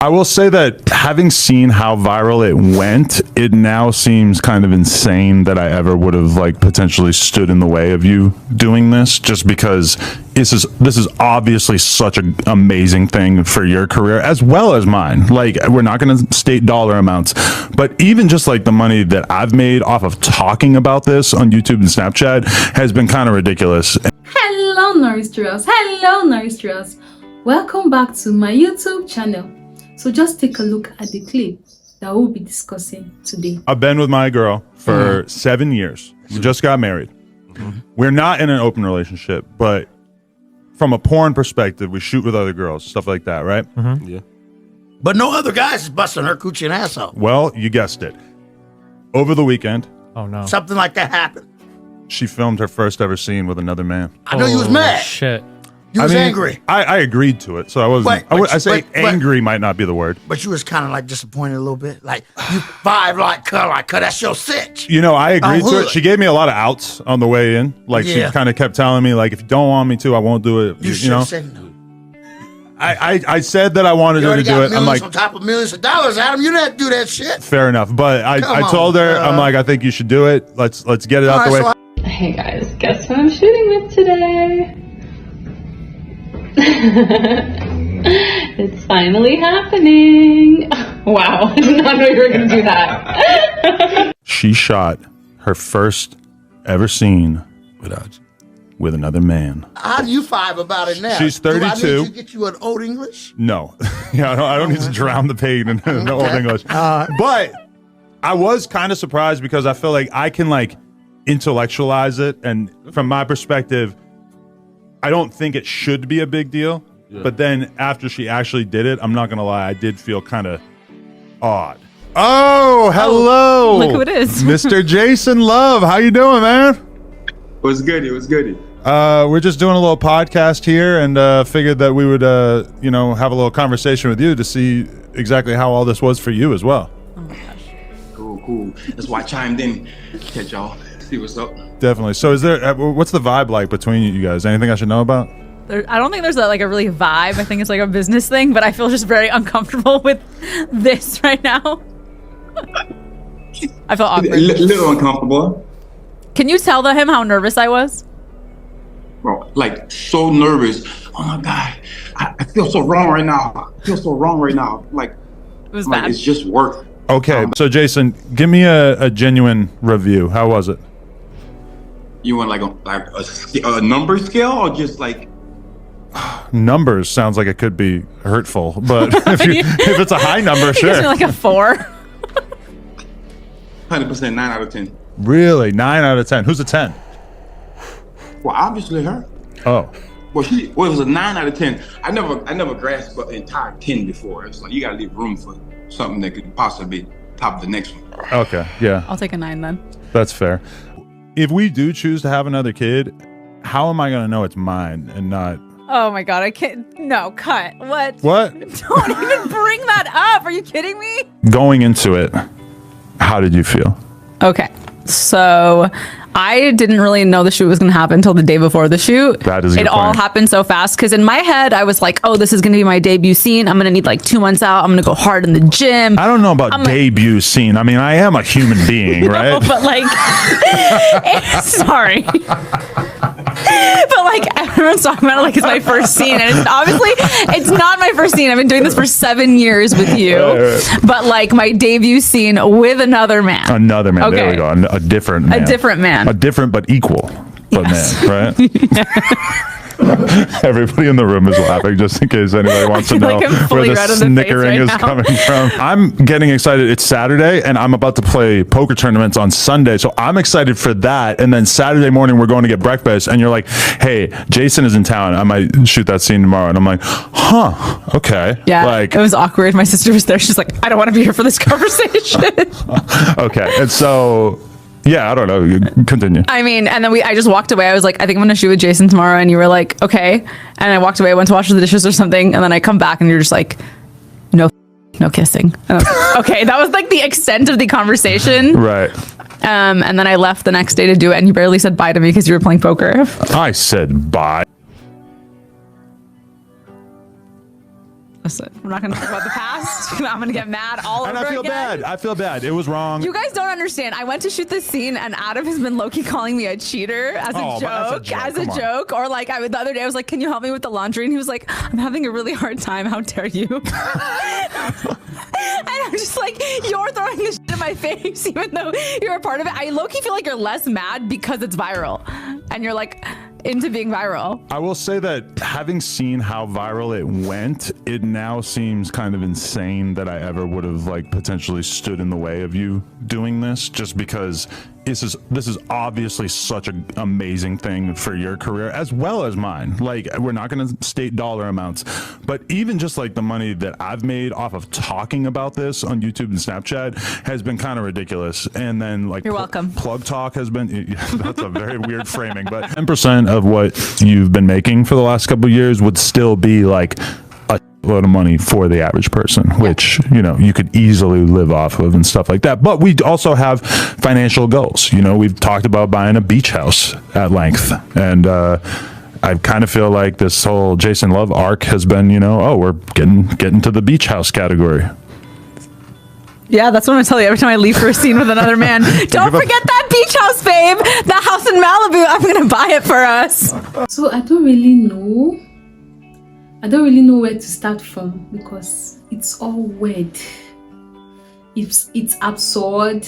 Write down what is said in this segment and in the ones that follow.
I will say that having seen how viral it went, it now seems kind of insane that I ever would have like potentially stood in the way of you doing this, just because this is obviously such an amazing thing for your career as well as mine. Like, we're not going to state dollar amounts, but even just like the money that I've made off of talking about this on YouTube and Snapchat has been kind of ridiculous. Hello Nouristers, hello Nouristers. Welcome back to my YouTube channel. So just take a look at the clip that we'll be discussing today. I've been with my girl for 7 years. We just got married. We're not in an open relationship, but from a porn perspective, we shoot with other girls, stuff like that, right? Yeah. But no other guys is busting her coochie and ass out. Well, you guessed it. Over the weekend, Oh no. Something like that happened. she filmed her first ever scene with another man. I know you was mad. Shit. You was angry. I agreed to it, so I wasn't. I say but- angry might not be the word. But you was kind of like disappointed a little bit. Like, you vibe like, that's your sitch. You know, I agreed to hood. it. She gave me a lot of outs on the way in. Like, Yeah. she kind of kept telling me, like, if you don't want me to, I won't do it. You You should know, have said no. I said that I wanted You her to already do got it. I'm millions like, on top of millions of dollars, Adam. You didn't do that shit. fair enough. But I Come told on, her, I'm like, I think you should do it. Let's get it out the way. All right, Hey guys, guess who I'm shooting with today? It's finally happening. Wow, I did not know you were going to do that. She shot her first ever scene with another man. How do you vibe about it now? She's Do I 32. need to get you an old English? No, yeah, I don't need to drown the pain in the old English. All right. But I was kind of surprised because I feel like I can like intellectualize it, and from my perspective, I don't think it should be a big deal. Yeah. But then after she actually did it, I'm not gonna lie, I did feel kind of odd. Oh, hello! Look who it is. Mr. Jason Love. How you doing, man? It was goody. We're just doing a little podcast here, and figured that we would, have a little conversation with you to see exactly how all this was for you as well. Oh my gosh. Cool. That's why I chimed in. Catch y'all. See what's up. Definitely. So, is there? What's the vibe like between you guys? Anything I should know about? I don't think there's a really vibe. I think it's like a business thing, but I feel just very uncomfortable with this right now. I feel awkward. Little uncomfortable. Can you tell him how nervous I was? Bro, like so nervous. Oh my God. I feel so wrong right now. Like, It was bad. it's just work. Okay. So, Jason, give me a genuine review. How was it? You want a number scale or just like Numbers sounds like it could be hurtful, but if it's a high number, It gives me sure. like a 4. 100% 9 out of 10? Really, 9 out of 10. Who's a 10? Well, obviously her. Oh, Well, it was a 9 out of 10. I never grasped the entire 10 before. It's like you gotta leave room for something that could possibly top the next one. okay, yeah, I'll take a 9 then. that's fair. If we do choose to have another kid, how am I gonna know it's mine and not? Oh my god, I can't. No, cut. What? What? Don't even bring that up. Are you kidding me? Going into it, how did you feel? Okay, so I didn't really know the shoot was going to happen until the day before the shoot. That is a It good all point. happened so fast because in my head I was like, oh, this is going to be my debut scene. I'm going to need like 2 months out. I'm going to go hard in the gym. I don't know about debut scene. I mean, I am a human being, right? No, but like, sorry. But like everyone's talking about it like it's my first scene, and it's not my first scene. I've been doing this for 7 years with you, but like my debut scene with another man. Another man. There Okay. we go. A different man. A different man. A different but equal but Yes. man, right? Everybody in the room is laughing just in case anybody wants to feel know like I'm where fully the red in the face snickering right is now. coming from. I'm getting excited. It's Saturday and I'm about to play poker tournaments on Sunday. So I'm excited for that. And then Saturday morning, we're going to get breakfast and you're like, hey, Jason is in town. I might shoot that scene tomorrow. And I'm like, huh, okay. Yeah, Like, it was awkward. My sister was there. She's like, I don't want to be here for this conversation. okay. And so, yeah, I don't know. You continue. I mean, and then I just walked away. I was like, I think I'm going to shoot with Jason tomorrow. And you were like, okay. And I walked away. I went to wash the dishes or something. And then I come back and you're just like, no kissing. And I was like, okay. That was like the extent of the conversation. Right. And then I left the next day to do it. And you barely said bye to me because you were playing poker. I said bye. Listen, I'm not going to talk about the past. I'm going to get mad all over And I feel again. bad. I feel bad. It was wrong. You guys don't understand. I went to shoot this scene, and Adam has been low-key calling me a cheater as Oh, a but joke. that's a joke. Come on. Or like the other day, I was like, "Can you help me with the laundry?" And he was like, "I'm having a really hard time. How dare you?" And I'm just like, "You're throwing this shit in my face, even though you're a part of it." I low-key feel like you're less mad because it's viral, and you're like into being viral. I will say that having seen how viral it went, it now seems kind of insane that I ever would have like potentially stood in the way of you doing this, just because this is obviously such an amazing thing for your career as well as mine. Like, we're not going to state dollar amounts, but even just like the money that I've made off of talking about this on YouTube and Snapchat has been kind of ridiculous. And then like You're welcome. Plug Talk has been, that's a very weird framing, but 10% of what you've been making for the last couple of years would still be like a load of money for the average person, which, you know, you could easily live off of and stuff like that. But we also have financial goals. You know, we've talked about buying a beach house at length, and I kind of feel like this whole Jason Love arc has been, you know, oh, we're getting to the beach house category. Yeah, that's what I'm gonna tell you every time I leave for a scene with another man. Don't forget that beach house, babe. That house in Malibu. I'm gonna buy it for us. So I don't really know. I don't really know where to start from because it's all weird. It's absurd.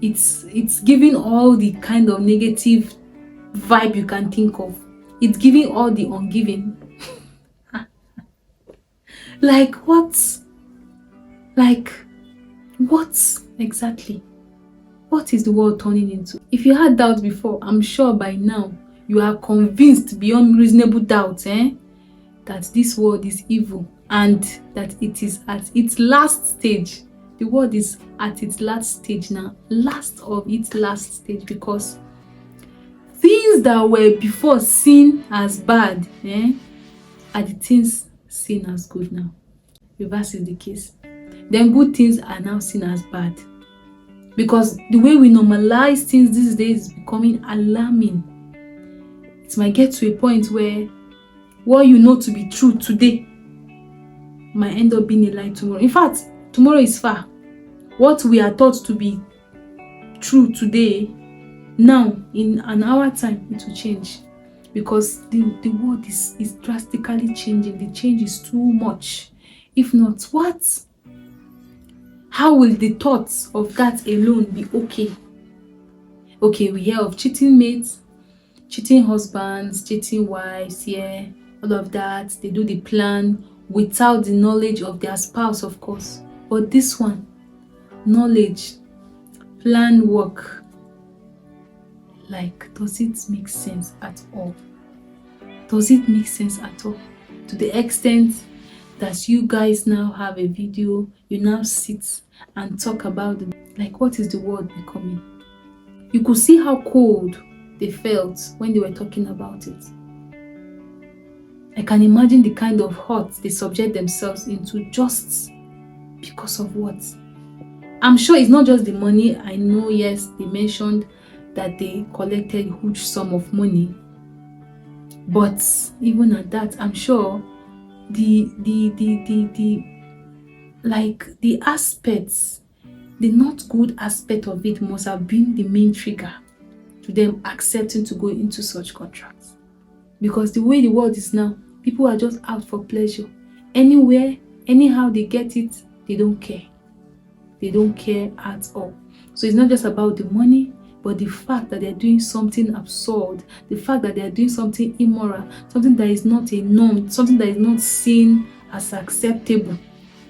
It's giving all the kind of negative vibe you can think of. It's giving all the ungiving. Like what? Like what exactly? What is the world turning into? If you had doubt before, I'm sure by now you are convinced beyond reasonable doubt, that this world is evil and that it is at its last stage. The world is at its last stage now, last of its last stage, because things that were before seen as bad, are the things seen as good now. Reverse is the case. Then good things are now seen as bad, because the way we normalize things these days is becoming alarming. It might get to a point where what you know to be true today might end up being a lie tomorrow. In fact, tomorrow is far. What we are taught to be true today, now in an hour time, it will change, because the world is drastically changing. The change is too much. If not, what? How will the thoughts of that alone be okay? Okay, we hear of cheating mates, cheating husbands, cheating wives, all of that. They do the plan without the knowledge of their spouse, of course. But this one, knowledge, plan work, like, does it make sense at all? Does it make sense at all? To the extent that you guys now have a video, you now sit and talk about it. Like, what is the world becoming? You could see how cold they felt when they were talking about it. I can imagine the kind of hurt they subject themselves into just because of what? I'm sure it's not just the money. I know, yes, they mentioned that they collected a huge sum of money. But even at that, I'm sure the aspects, the not good aspect of it must have been the main trigger to them accepting to go into such contracts. Because the way the world is now, people are just out for pleasure. Anywhere, anyhow they get it, they don't care. They don't care at all. So it's not just about the money, but the fact that they're doing something absurd, the fact that they're doing something immoral, something that is not a norm, something that is not seen as acceptable.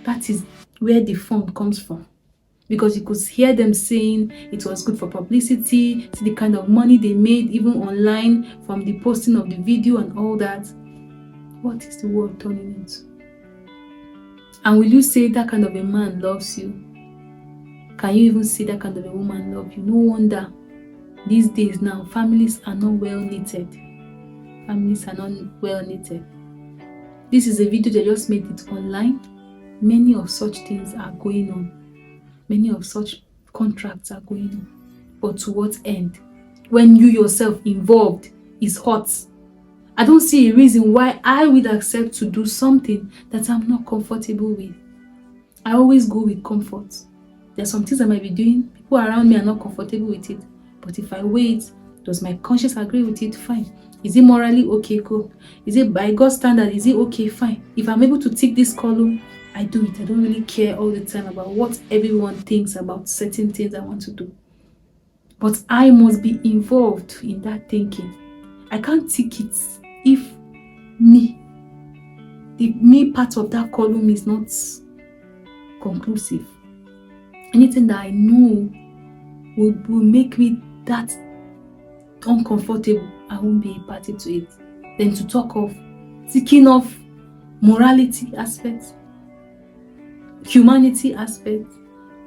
That is where the fun comes from. Because you could hear them saying it was good for publicity, see the kind of money they made even online from the posting of the video and all that. What is the world turning into? And will you say that kind of a man loves you? Can you even see that kind of a woman love you? No wonder these days now, families are not well knitted. Families are not well knitted. This is a video that just made it online. Many of such things are going on. Many of such contracts are going on. But to what end? When you yourself involved is hot. I don't see a reason why I would accept to do something that I'm not comfortable with. I always go with comfort. There's some things I might be doing, people around me are not comfortable with it. But if I wait, does my conscience agree with it? Fine. Is it morally okay? Cool. Is it by God's standard? Is it okay? Fine. If I'm able to tick this column, I do it. I don't really care all the time about what everyone thinks about certain things I want to do. But I must be involved in that thinking. I can't tick it if the me part of that column is not conclusive. Anything that I know will make me that uncomfortable, I won't be a party to it. Then to talk of ticking off morality aspects, humanity aspects,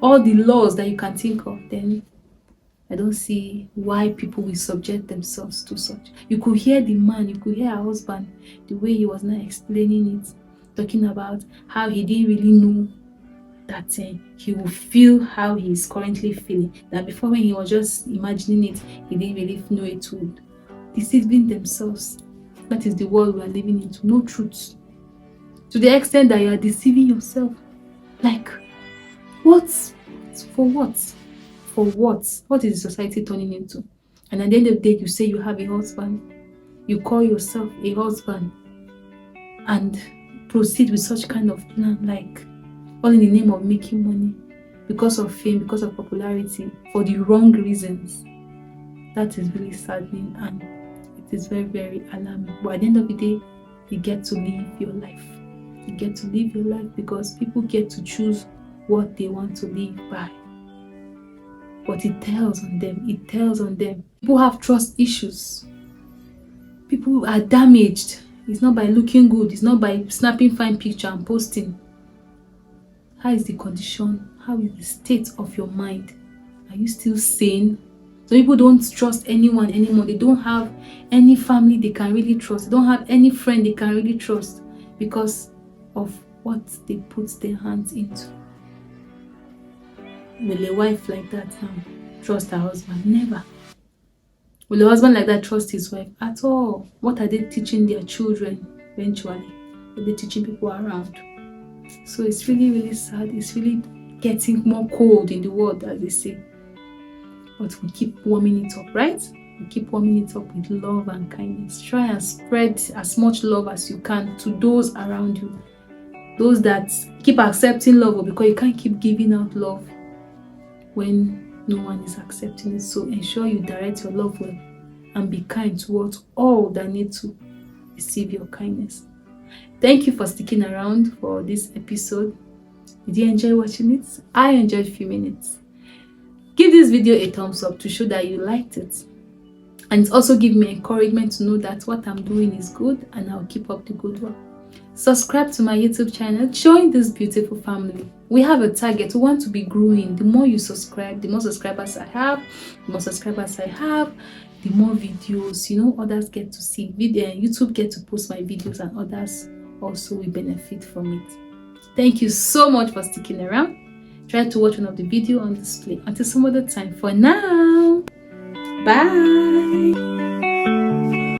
all the laws that you can think of, then I don't see why people will subject themselves to such. You could hear the man, you could hear her husband, the way he was now explaining it, talking about how he didn't really know that he will feel how he is currently feeling. That before, when he was just imagining it, he didn't really know it would. Deceiving themselves. That is the world we are living into. No truth. To the extent that you are deceiving yourself. Like, what? For what? For what? What is society turning into? And at the end of the day, you say you have a husband. You call yourself a husband. And proceed with such kind of plan. Like, all in the name of making money. Because of fame, because of popularity. For the wrong reasons. That is really saddening. And it is very, very alarming. But at the end of the day, you get to live your life. You get to live your life because people get to choose what they want to live by. But it tells on them. It tells on them. People have trust issues. People are damaged. It's not by looking good. It's not by snapping fine picture and posting. How is the condition? How is the state of your mind? Are you still sane? So people don't trust anyone anymore. They don't have any family they can really trust. They don't have any friend they can really trust because of what they put their hands into. Will a wife like that now trust her husband? Never. Will a husband like that trust his wife? At all. What are they teaching their children eventually? Are they teaching people around? So it's really, really sad. It's really getting more cold in the world, as they say. But we keep warming it up, right? We keep warming it up with love and kindness. Try and spread as much love as you can to those around you. Those that keep accepting love, because you can't keep giving out love when no one is accepting it. So ensure you direct your love well and be kind towards all that need to receive your kindness. Thank you for sticking around for this episode. Did you enjoy watching it? I enjoyed a few minutes. Give this video a thumbs up to show that you liked it. And it also give me encouragement to know that what I'm doing is good and I'll keep up the good work. Subscribe to my YouTube channel. Join this beautiful family. We have a target. We want to be growing. The more you subscribe, the more subscribers I have. The more subscribers I have, the more videos, others get to see. YouTube get to post my videos and others also will benefit from it. Thank you so much for sticking around. Try to watch one of the video on display. Until some other time. For now, bye.